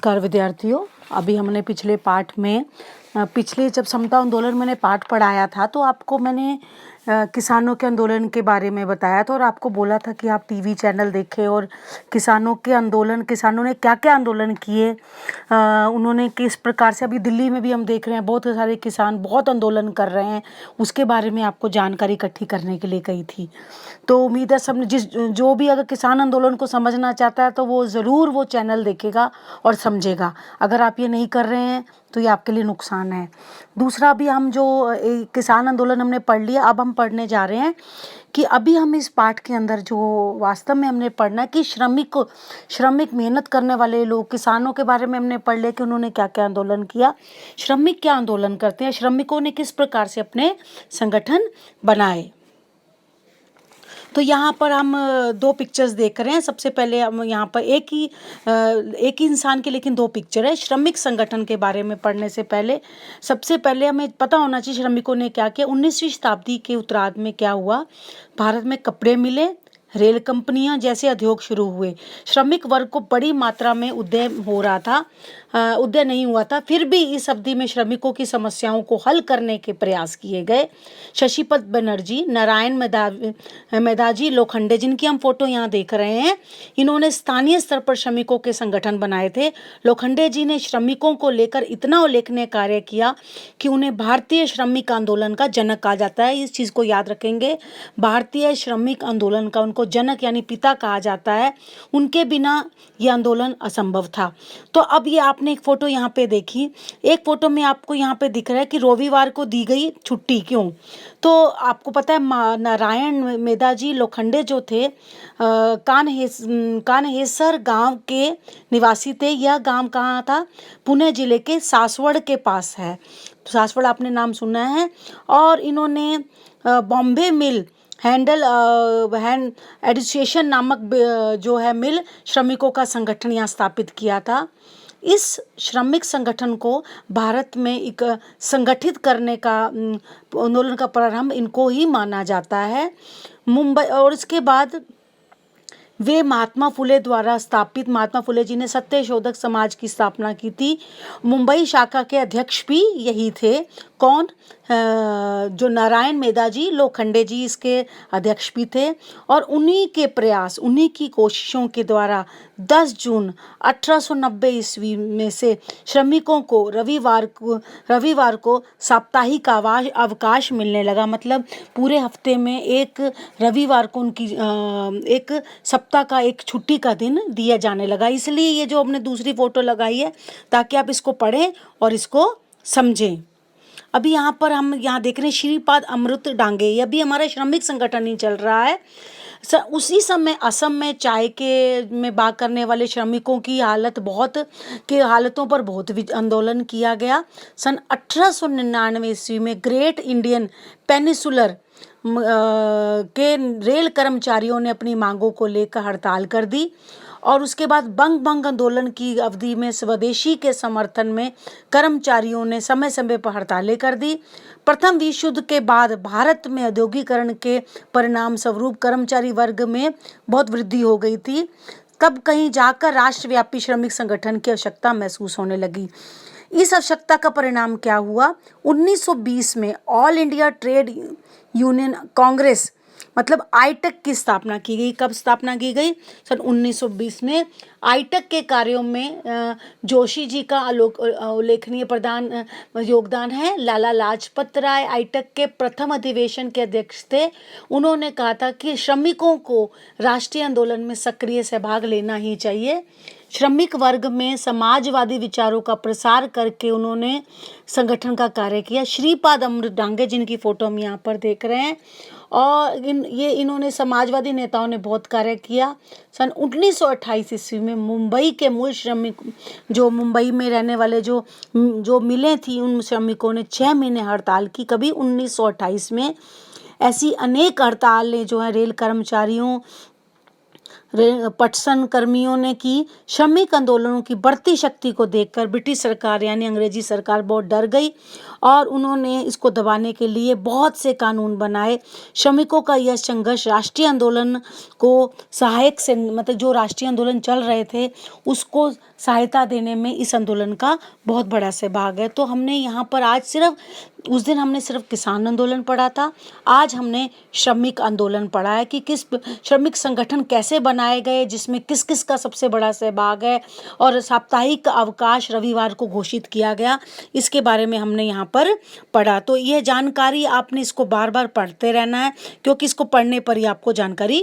नमस्कार विद्यार्थियों। अभी हमने पिछले पाठ में पिछले जब समता आंदोलन मैंने पाठ पढ़ाया था तो आपको मैंने किसानों के आंदोलन के बारे में बताया था और आपको बोला था कि आप टीवी चैनल देखें और किसानों के आंदोलन, किसानों ने क्या क्या आंदोलन किए, उन्होंने किस प्रकार से, अभी दिल्ली में भी हम देख रहे हैं बहुत सारे किसान बहुत आंदोलन कर रहे हैं, उसके बारे में आपको जानकारी इकट्ठी करने के लिए कही थी। तो उम्मीद है सबने जो भी अगर किसान आंदोलन को समझना चाहता है तो वो ज़रूर वो चैनल देखेगा और समझेगा। अगर आप ये नहीं कर रहे हैं तो ये आपके लिए नुकसान है। दूसरा, भी हम जो किसान आंदोलन हमने पढ़ लिया, अब हम पढ़ने जा रहे हैं कि अभी हम इस पाठ के अंदर जो वास्तव में हमने पढ़ना है कि श्रमिक मेहनत करने वाले लोग, किसानों के बारे में हमने पढ़ लिया कि उन्होंने क्या क्या आंदोलन किया, श्रमिक क्या आंदोलन करते हैं, श्रमिकों ने किस प्रकार से अपने संगठन बनाए। तो यहाँ पर हम दो पिक्चर्स देख रहे हैं। सबसे पहले हम यहाँ पर एक ही इंसान की लेकिन दो पिक्चर है। श्रमिक संगठन के बारे में पढ़ने से पहले सबसे पहले हमें पता होना चाहिए श्रमिकों ने क्या किया। 19वीं शताब्दी के उत्तरार्ध में क्या हुआ, भारत में कपड़े मिले, रेल कंपनियां जैसे उद्योग शुरू हुए। श्रमिक वर्ग को बड़ी मात्रा में उदय हो रहा था, उदय नहीं हुआ था। फिर भी इस अवधि में श्रमिकों की समस्याओं को हल करने के प्रयास किए गए। शशिपथ बनर्जी, नारायण मेधाजी लोखंडे, जिनकी हम फोटो यहाँ देख रहे हैं, इन्होंने स्थानीय स्तर पर श्रमिकों के संगठन बनाए थे। लोखंडे जी ने श्रमिकों को लेकर इतना उल्लेखनीय कार्य किया कि उन्हें भारतीय श्रमिक आंदोलन का जनक कहा जाता है। इस चीज़ को याद रखेंगे, भारतीय श्रमिक आंदोलन का उनको जनक यानी पिता कहा जाता है। उनके बिना यह आंदोलन असंभव था। तो अब ये आपने एक फोटो यहाँ पे देखी, एक फोटो में आपको यहाँ पे दिख रहा है कि रविवार को दी गई छुट्टी क्यों। तो आपको पता है नारायण मेधाजी लोखंडे जो थे कान्हेसर गांव के निवासी थे। यह गांव कहाँ था, पुणे जिले के सासवड़ के पास है। तो सासवड़ आपने नाम सुना है। और इन्होंने बॉम्बे मिल हैंड एसोसिएशन नामक जो है मिल श्रमिकों का संगठन यहाँ स्थापित किया था। इस श्रमिक संगठन को भारत में एक संगठित करने का आंदोलन का प्रारंभ इनको ही माना जाता है। मुंबई, और इसके बाद वे महात्मा फुले द्वारा स्थापित, महात्मा फुले जी ने सत्यशोधक समाज की स्थापना की थी। मुंबई शाखा के अध्यक्ष भी यही थे। कौन, जो नारायण मेधाजी लोखंडे जी इसके अध्यक्ष भी थे। और उन्हीं के प्रयास, उन्हीं की कोशिशों के द्वारा 10 जून 1890 ईस्वी में से श्रमिकों को रविवार को साप्ताहिक अवकाश मिलने लगा। मतलब पूरे हफ्ते में एक रविवार को उनकी एक सप्ताह का एक छुट्टी का दिन दिया जाने लगा। इसलिए ये जो हमने दूसरी फोटो लगाई है ताकि आप इसको पढ़ें और इसको समझें। अभी यहाँ पर हम यहाँ देख रहे हैं श्रीपाद अमृत डांगे, यह भी हमारा श्रमिक संगठन ही चल रहा है। उसी समय असम में चाय के में बात करने वाले श्रमिकों की हालतों पर बहुत आंदोलन किया गया। सन 1899 ईस्वी में ग्रेट इंडियन पेनिसुलर के रेल कर्मचारियों ने अपनी मांगों को लेकर हड़ताल कर दी। और उसके बाद बंग आंदोलन की अवधि में स्वदेशी के समर्थन में कर्मचारियों ने समय समय पर हड़तालें कर दी। प्रथम विश्व युद्ध के बाद भारत में औद्योगिकरण के परिणाम स्वरूप कर्मचारी वर्ग में बहुत वृद्धि हो गई थी। तब कहीं जाकर राष्ट्रव्यापी श्रमिक संगठन की आवश्यकता महसूस होने लगी। इस आवश्यकता का परिणाम क्या हुआ, 1920 में all India trade union Congress मतलब आईटेक की स्थापना की गई। कब स्थापना की गई, सन 1920 में। आईटेक के कार्यों में जोशी जी का उल्लेखनीय योगदान है। लाला लाजपत राय आईटेक के प्रथम अधिवेशन के अध्यक्ष थे। उन्होंने कहा था कि श्रमिकों को राष्ट्रीय आंदोलन में सक्रिय सहभाग लेना ही चाहिए। श्रमिक वर्ग में समाजवादी विचारों का प्रसार करके उन्होंने संगठन का कार्य किया। श्रीपाद अमृत डांगे, जिनकी फोटो हम यहाँ पर देख रहे हैं, और इन्होंने समाजवादी नेताओं ने बहुत कार्य किया। सन 1928 ईस्वी में मुंबई के मूल श्रमिक, जो मुंबई में रहने वाले जो मिलें थी, उन श्रमिकों ने 6 महीने हड़ताल की। कभी 1928 में ऐसी अनेक हड़तालें जो है रेल कर्मचारियों पटसन कर्मियों ने की। श्रमिक आंदोलनों की बढ़ती शक्ति को देखकर ब्रिटिश सरकार यानी अंग्रेजी सरकार बहुत डर गई और उन्होंने इसको दबाने के लिए बहुत से कानून बनाए। श्रमिकों का यह संघर्ष राष्ट्रीय आंदोलन को सहायक से मतलब जो राष्ट्रीय आंदोलन चल रहे थे उसको सहायता देने में इस आंदोलन का बहुत बड़ा से भाग है। तो हमने यहाँ पर आज सिर्फ उस दिन हमने सिर्फ किसान आंदोलन पढ़ा था, आज हमने श्रमिक आंदोलन पढ़ा है कि किस श्रमिक संगठन कैसे बनाए गए, जिसमें किस किस का सबसे बड़ा सहभाग है और साप्ताहिक अवकाश रविवार को घोषित किया गया, इसके बारे में हमने यहाँ पर पढ़ा। तो यह जानकारी आपने इसको बार बार पढ़ते रहना है क्योंकि इसको पढ़ने पर ही आपको जानकारी